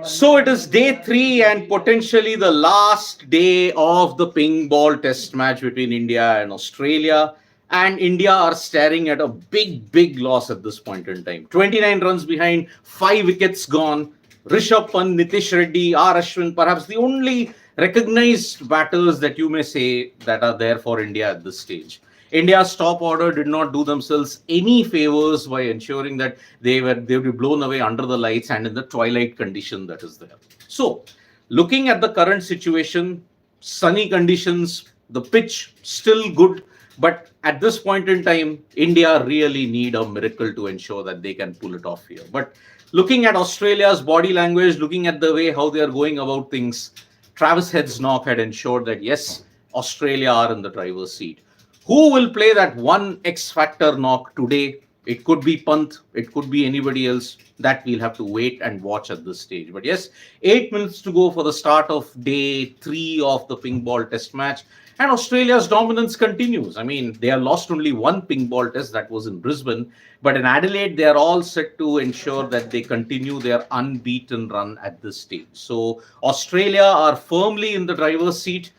So it is day 3 and potentially the last day of the ping ball test match between India and Australia. And India are staring at a big loss at this point in time. 29 runs behind, 5 wickets gone. Rishabh Pant, Nitish Reddy, R. Ashwin, perhaps the only recognized batters that you may say that are there for India at this stage. India's top order did not do themselves any favors by ensuring that they would be blown away under the lights and in the twilight condition that is there. So, looking at the current situation, sunny conditions, the pitch still good, but at this point in time, India really need a miracle to ensure that they can pull it off here. But looking at Australia's body language, looking at the way how they are going about things, Travis Head's knock had ensured that yes, Australia are in the driver's seat. Who will play that one X factor knock today? It could be Pant, it could be anybody else. That we'll have to wait and watch at this stage. But yes, 8 minutes to go for the start of day 3 of the ping ball test match. And Australia's dominance continues. I mean, they have lost only one ping ball test, that was in Brisbane. But in Adelaide, they are all set to ensure that they continue their unbeaten run at this stage. So Australia are firmly in the driver's seat.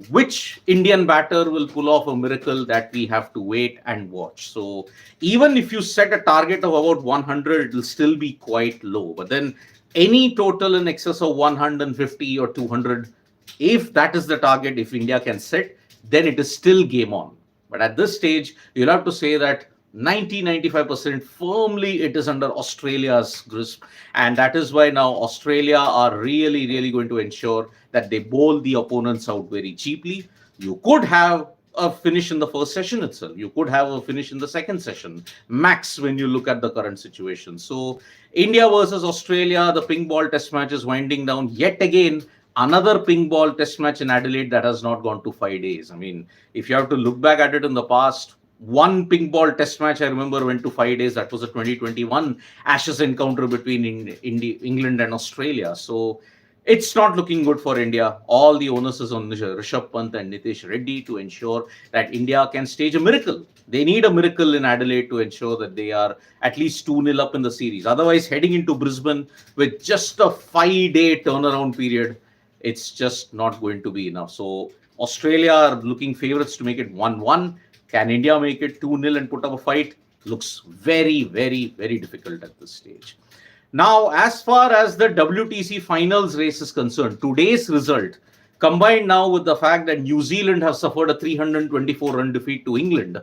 Which Indian batter will pull off a miracle, that we have to wait and watch. So even if you set a target of about 100, it will still be quite low. But then any total in excess of 150 or 200, if that is the target, if India can set, then it is still game on. But at this stage, you'll have to say that 90-95% firmly it is under Australia's grasp, and that is why now Australia are really going to ensure that they bowl the opponents out very cheaply. You could have a finish in the first session itself, you could have a finish in the second session max when you look at the current situation. So India versus Australia, the ping ball test match is winding down yet again. Another ping ball test match in Adelaide that has not gone to 5 days. I mean, if you have to look back at it in the past, one ping ball test match I remember went to 5 days. That was a 2021 Ashes encounter between England and Australia. So it's not looking good for India. All the onus is on Rishabh Pant and Nitish Reddy to ensure that India can stage a miracle. They need a miracle in Adelaide to ensure that they are at least 2-0 up in the series. Otherwise, heading into Brisbane with just a 5-day turnaround period, it's just not going to be enough. So Australia are looking favourites to make it 1-1. Can India make it 2-0 and put up a fight? Looks very difficult at this stage. Now, as far as the WTC finals race is concerned, today's result, combined now with the fact that New Zealand have suffered a 324-run defeat to England,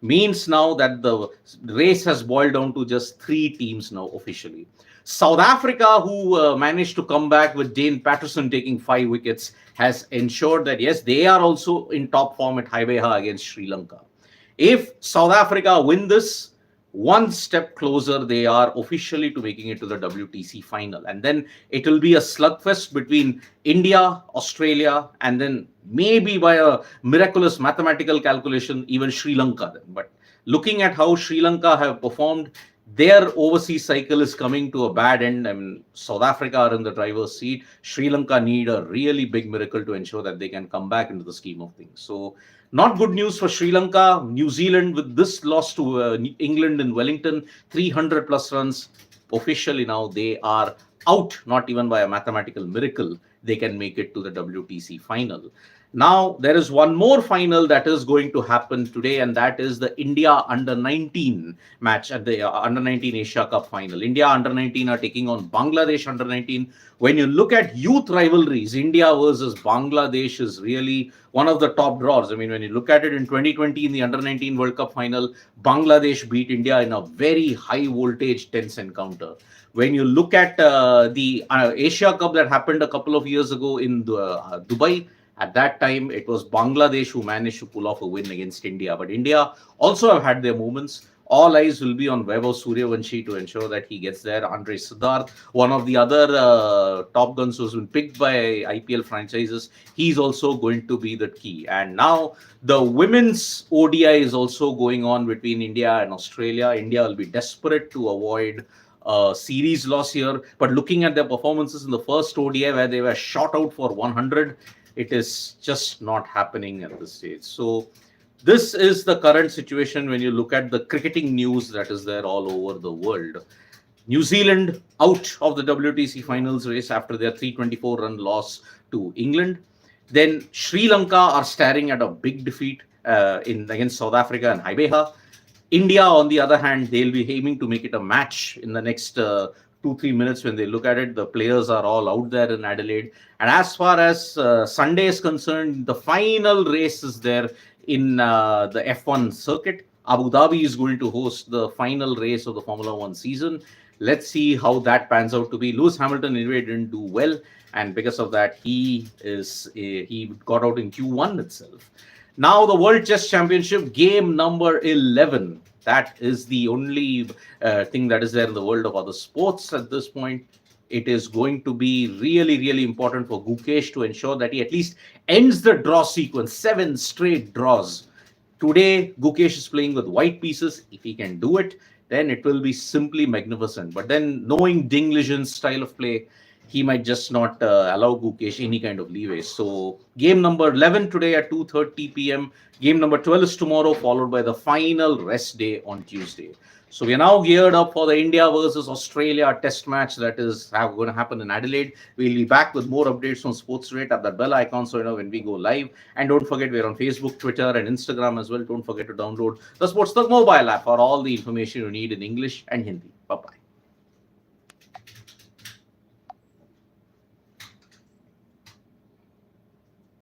means now that the race has boiled down to just 3 teams now officially. South Africa, who managed to come back with Dane Patterson taking 5 wickets, has ensured that yes, they are also in top form at Haibeha against Sri Lanka. If South Africa win this, one step closer they are officially to making it to the WTC final. And then it will be a slugfest between India, Australia, and then maybe by a miraculous mathematical calculation, even Sri Lanka. But looking at how Sri Lanka have performed, their overseas cycle is coming to a bad end. I mean, South Africa are in the driver's seat. Sri Lanka need a really big miracle to ensure that they can come back into the scheme of things. So, not good news for Sri Lanka. New Zealand, with this loss to England in Wellington, 300 plus runs. Officially now, they are out, not even by a mathematical miracle. They can make it to the WTC final. Now, there is one more final that is going to happen today, and that is the India Under-19 match at the Under-19 Asia Cup final. India Under-19 are taking on Bangladesh Under-19. When you look at youth rivalries, India versus Bangladesh is really one of the top draws. I mean, when you look at it in 2020 in the Under-19 World Cup final, Bangladesh beat India in a very high voltage, tense encounter. When you look at the Asia Cup that happened a couple of years ago in Dubai, at that time, it was Bangladesh who managed to pull off a win against India. But India also have had their moments. All eyes will be on Vaibhav Suryavanshi to ensure that he gets there. Andre Siddharth, one of the other top guns who's been picked by IPL franchises, he's also going to be the key. And now the women's ODI is also going on between India and Australia. India will be desperate to avoid series loss here. But looking at their performances in the first ODI where they were shot out for 100, it is just not happening at this stage. So this is the current situation when you look at the cricketing news that is there all over the world. New Zealand out of the WTC finals race after their 324-run loss to England. Then Sri Lanka are staring at a big defeat in against South Africa and Haibeha. India, on the other hand, they'll be aiming to make it a match in the next 2-3 minutes. When they look at it, the players are all out there in Adelaide. And as far as Sunday is concerned, the final race is there in the F1 circuit. Abu Dhabi is going to host the final race of the Formula One season. Let's see how that pans out to be. Lewis Hamilton anyway didn't do well, and because of that, he got out in Q1 itself. Now the World Chess Championship game number 11. That is the only thing that is there in the world of other sports at this point. It is going to be really, really important for Gukesh to ensure that he at least ends the draw sequence. 7 straight draws. Today, Gukesh is playing with white pieces. If he can do it, then it will be simply magnificent. But then, knowing Ding Liren's style of play, he might just not allow Gukesh any kind of leeway. So, game number 11 today at 2:30 p.m. Game number 12 is tomorrow, followed by the final rest day on Tuesday. So we are now geared up for the India versus Australia test match that is going to happen in Adelaide. We'll be back with more updates from Sports Rate at that bell icon so you know when we go live. And don't forget, we're on Facebook, Twitter, and Instagram as well. Don't forget to download the Sports Talk mobile app for all the information you need in English and Hindi. Bye-bye.